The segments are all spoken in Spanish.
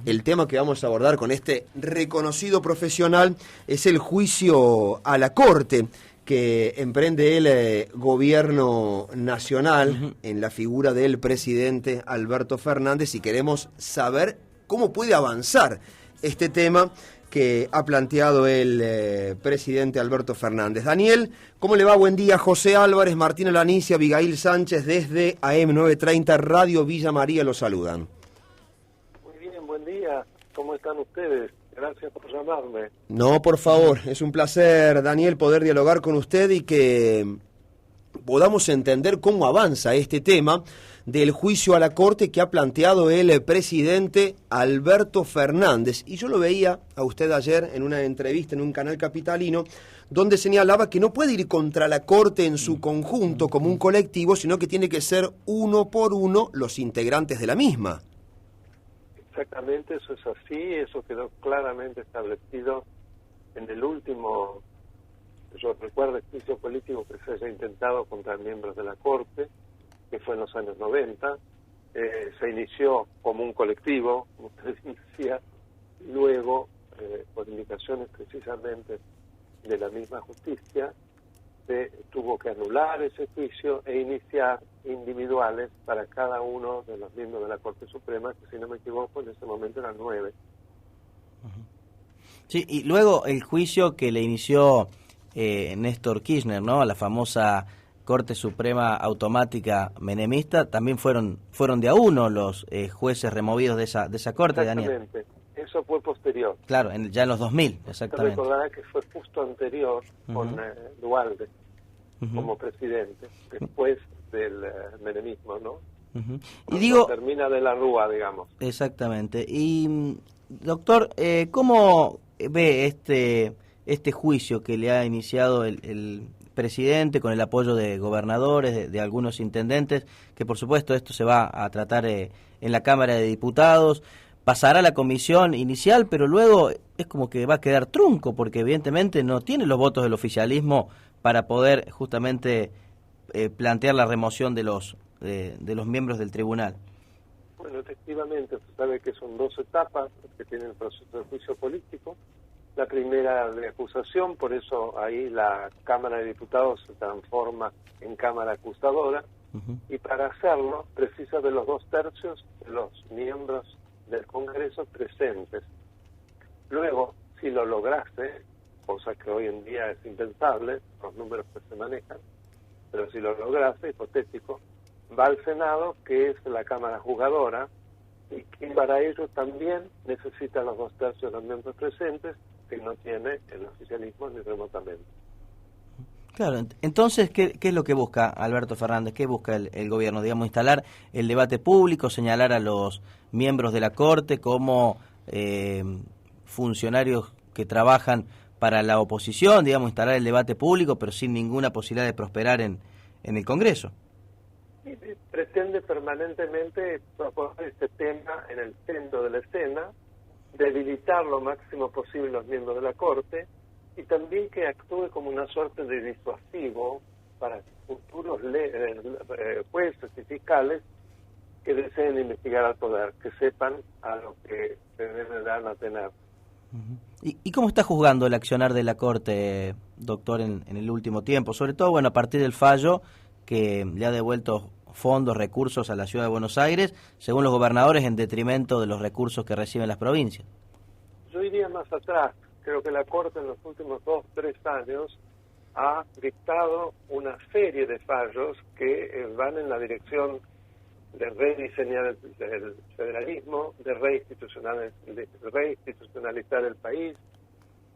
El tema que vamos a abordar con este reconocido profesional es el juicio a la Corte que emprende el gobierno nacional en la figura del presidente Alberto Fernández, y queremos saber cómo puede avanzar este tema que ha planteado el presidente Alberto Fernández. Daniel, ¿cómo le va? Buen día. José Álvarez, Martín Alanicia, Abigail Sánchez desde AM930 Radio Villa María los saludan. Muy bien, buen día. ¿Cómo están ustedes? Gracias por llamarme. No, por favor, es un placer, Daniel, poder dialogar con usted y que podamos entender cómo avanza este tema del juicio a la Corte que ha planteado el presidente Alberto Fernández. Y yo lo veía a usted ayer en una entrevista en un canal capitalino, donde señalaba que no puede ir contra la Corte en su conjunto como un colectivo, sino que tiene que ser uno por uno los integrantes de la misma. Exactamente, eso es así, eso quedó claramente establecido en el último, yo recuerdo, juicio político que se haya intentado contra miembros de la Corte, que fue en los años 90, se inició como un colectivo, como usted decía, luego, por indicaciones precisamente de la misma justicia, se tuvo que anular ese juicio e iniciar individuales para cada uno de los miembros de la Corte Suprema, que si no me equivoco en ese momento eran 9. Sí, y luego el juicio que le inició Néstor Kirchner, ¿no?, a la famosa Corte Suprema Automática Menemista, también fueron de a uno los jueces removidos de esa Corte, Daniel. Exactamente, eso fue posterior. Claro, ya en los 2000, exactamente. Se recordará que fue justo anterior con Duhalde como presidente, después del menemismo, ¿no? Y digo, termina de la Rúa, digamos. Exactamente. Y, doctor, ¿cómo ve este juicio que le ha iniciado el presidente con el apoyo de gobernadores, de algunos intendentes, que por supuesto esto se va a tratar en la Cámara de Diputados, pasará a la comisión inicial, pero luego es como que va a quedar trunco, porque evidentemente no tiene los votos del oficialismo para poder justamente plantear la remoción de los miembros del tribunal? Bueno, efectivamente, usted sabe que son 2 etapas que tiene el proceso de juicio político. La primera de acusación, por eso ahí la Cámara de Diputados se transforma en Cámara acusadora, y para hacerlo precisa de los 2/3 de los miembros del Congreso presentes. Luego, si lo lograste, cosa que hoy en día es impensable, los números que se manejan, pero si lo lograste, hipotético, va al Senado, que es la Cámara Juzgadora, y que para ello también necesita los 2/3 de los miembros presentes, que no tiene el oficialismo ni remotamente. Claro, entonces, ¿qué es lo que busca Alberto Fernández? ¿Qué busca el gobierno? Digamos, instalar el debate público, señalar a los miembros de la Corte como funcionarios que trabajan para la oposición, digamos, instalar el debate público, pero sin ninguna posibilidad de prosperar en el Congreso. Y pretende permanentemente proponer este tema en el centro de la escena, debilitar lo máximo posible los miembros de la Corte, y también que actúe como una suerte de disuasivo para futuros jueces y fiscales que deseen investigar al poder, que sepan a lo que se deben a tener. ¿Y cómo está juzgando el accionar de la Corte, doctor, en el último tiempo? Sobre todo, bueno, a partir del fallo que le ha devuelto fondos, recursos a la Ciudad de Buenos Aires, según los gobernadores, en detrimento de los recursos que reciben las provincias. Yo iría más atrás. Creo que la Corte en los últimos 2-3 años ha dictado una serie de fallos que van en la dirección de rediseñar el federalismo, de reinstitucionalizar el país,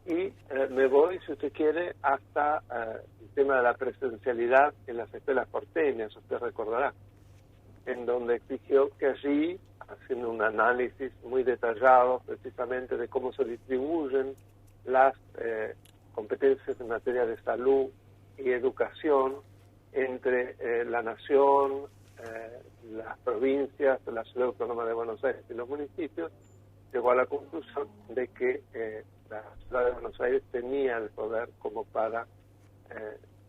y me voy, si usted quiere, hasta el tema de la presencialidad en las escuelas porteñas, usted recordará, en donde exigió que allí, haciendo un análisis muy detallado precisamente de cómo se distribuyen las competencias en materia de salud y educación entre la nación, las provincias, la Ciudad Autónoma de Buenos Aires y los municipios, llegó a la conclusión de que la Ciudad de Buenos Aires tenía el poder como para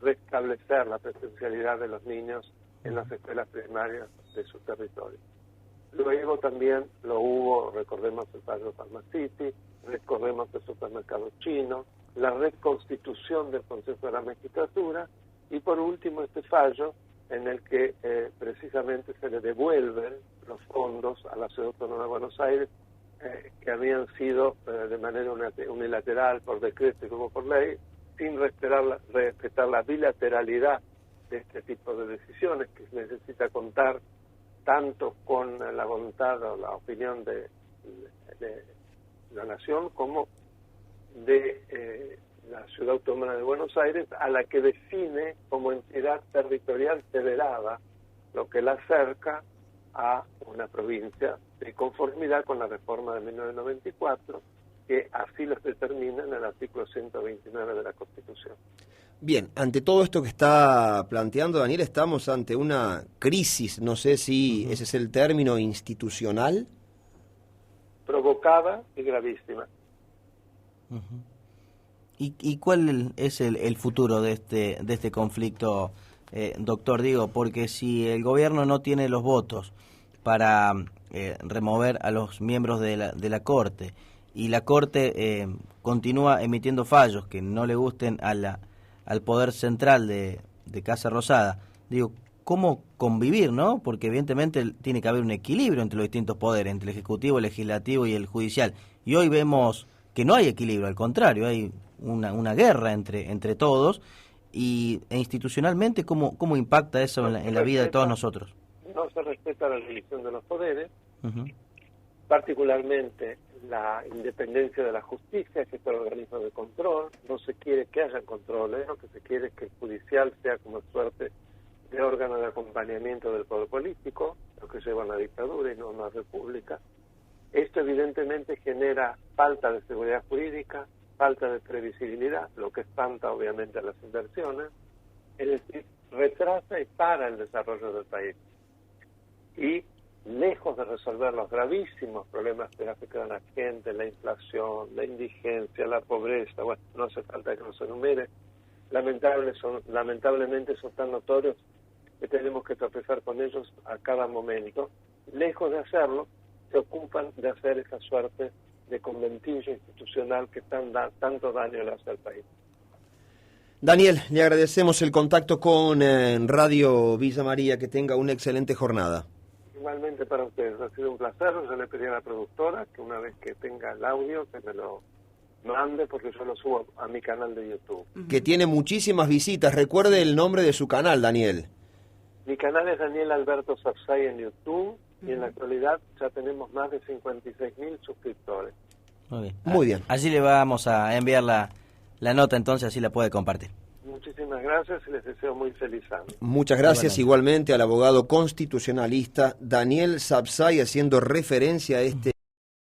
restablecer la presencialidad de los niños en las escuelas primarias de su territorio. Luego también lo hubo, recordemos el fallo Pharmacity, recordemos el supermercado chino, la reconstitución del Consejo de la Magistratura y por último este fallo en el que precisamente se le devuelven los fondos a la Ciudad Autónoma de Buenos Aires que habían sido de manera unilateral por decreto y luego por ley, sin respetar la bilateralidad de este tipo de decisiones, que necesita contar tanto con la voluntad o la opinión de la Nación como de la Ciudad Autónoma de Buenos Aires, a la que define como entidad territorial federada, lo que la acerca a una provincia de conformidad con la reforma de 1994, que así lo determina en el artículo 129 de la Constitución. Bien, ante todo esto que está planteando Daniel, estamos ante una crisis, no sé si ese es el término, institucional. Provocada y gravísima. ¿Y cuál es el futuro de este conflicto, doctor? Digo, porque si el gobierno no tiene los votos para remover a los miembros de la Corte y la Corte continúa emitiendo fallos que no le gusten al poder central de Casa Rosada, digo, ¿cómo convivir, no? Porque evidentemente tiene que haber un equilibrio entre los distintos poderes, entre el Ejecutivo, el Legislativo y el Judicial. Y hoy vemos que no hay equilibrio, al contrario, hay una guerra entre todos. E institucionalmente, ¿cómo impacta eso en la vida de todos nosotros? No se respeta la división de los poderes, particularmente la independencia de la justicia, que es el organismo de control. No se quiere que haya controles, lo que se quiere es que el judicial sea como suerte de órgano de acompañamiento del poder político, lo que lleva a una dictadura y no a una república. Esto evidentemente genera falta de seguridad jurídica, falta de previsibilidad, lo que espanta obviamente a las inversiones, es decir, retrasa y para el desarrollo del país. Y lejos de resolver los gravísimos problemas que afectan a la gente, la inflación, la indigencia, la pobreza, bueno, no hace falta que los enumere, lamentablemente son tan notorios que tenemos que tropezar con ellos a cada momento. Lejos de hacerlo, se ocupan de hacer esa suerte de conventillo institucional que tanto daño le hace al país. Daniel, le agradecemos el contacto con Radio Villa María, que tenga una excelente jornada. Igualmente para ustedes, ha sido un placer. Yo le pedí a la productora que una vez que tenga el audio que me lo mande, porque yo lo subo a mi canal de YouTube. Que tiene muchísimas visitas. Recuerde el nombre de su canal, Daniel. Mi canal es Daniel Alberto Sapsay en YouTube y en la actualidad ya tenemos más de 56.000 suscriptores. Muy bien. Muy bien. Allí le vamos a enviar la nota, entonces así la puede compartir. Muchísimas gracias y les deseo muy feliz año. Muchas gracias igualmente al abogado constitucionalista Daniel Sapsay, haciendo referencia a este